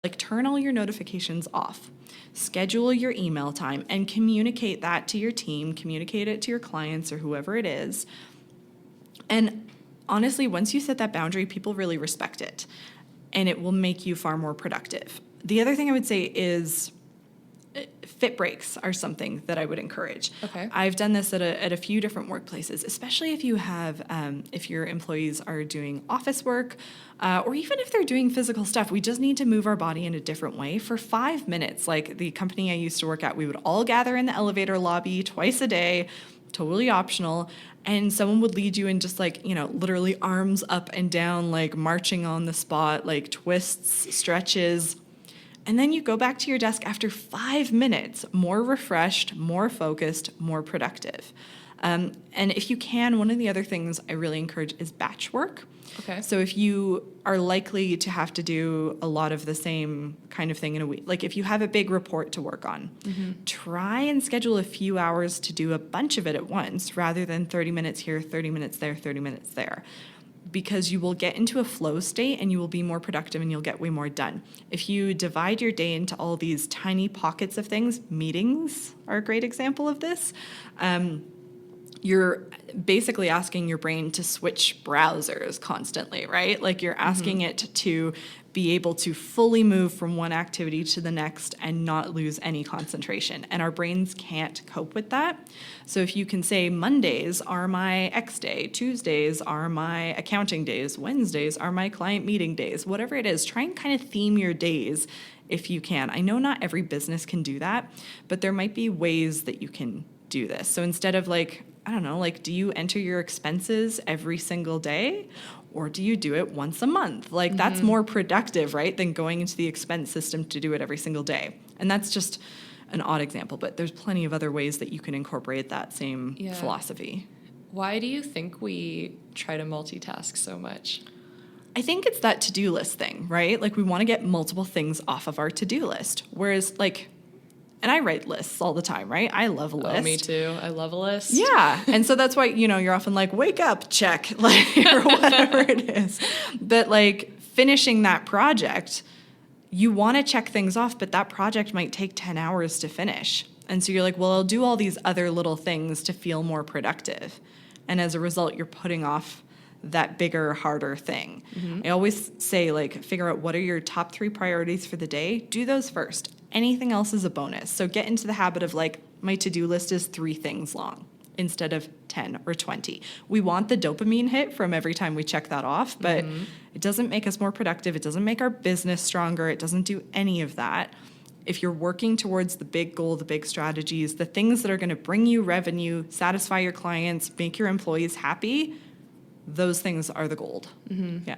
Like, turn all your notifications off, schedule your email time, and communicate that to your team, communicate it to your clients or whoever it is. And honestly, once you set that boundary, people really respect it, and it will make you far more productive. The other thing I would say is fit breaks are something that I would encourage. Okay. I've done this at a few different workplaces, especially if you have, if your employees are doing office work, or even if they're doing physical stuff. We just need to move our body in a different way for 5 minutes. Like the company I used to work at, we would all gather in the elevator lobby twice a day, totally optional. And someone would lead you in just like, literally arms up and down, like marching on the spot, like twists, stretches. And then you go back to your desk after 5 minutes, more refreshed, more focused, more productive. And if you can, one of the other things I really encourage is batch work. Okay. So if you are likely to have to do a lot of the same kind of thing in a week, like if you have a big report to work on, try and schedule a few hours to do a bunch of it at once rather than 30 minutes here, 30 minutes there, 30 minutes there. Because you will get into a flow state and you will be more productive and you'll get way more done. If you divide your day into all these tiny pockets of things, meetings are a great example of this. You're basically asking your brain to switch browsers constantly, right? Like you're asking it to be able to fully move from one activity to the next and not lose any concentration. And our brains can't cope with that. So if you can say Mondays are my X day, Tuesdays are my accounting days, Wednesdays are my client meeting days, whatever it is, try and kind of theme your days if you can. I know not every business can do that, but there might be ways that you can do this. So instead of like, I don't know, like, do you enter your expenses every single day? Or do you do it once a month? Like that's more productive, right, than going into the expense system to do it every single day. And that's just an odd example, but there's plenty of other ways that you can incorporate that same philosophy. Why do you think we try to multitask so much? I think it's that to-do list thing, right? Like we want to get multiple things off of our to-do list. Whereas and I write lists all the time, right? I love a list. Oh, me too. I love a list. Yeah. And so that's why, you're often like, wake up, check, like, or whatever it is. But like finishing that project, you want to check things off, but that project might take 10 hours to finish. And so you're like, well, I'll do all these other little things to feel more productive. And as a result, you're putting off that bigger, harder thing. I always say, like, figure out what are your top 3 priorities for the day. Do those first. Anything else is a bonus. So get into the habit of like, my to-do list is 3 things long instead of 10 or 20. We want the dopamine hit from every time we check that off, but it doesn't make us more productive. It doesn't make our business stronger. It doesn't do any of that. If you're working towards the big goal, the big strategies, the things that are going to bring you revenue, satisfy your clients, make your employees happy, those things are the gold. Yeah.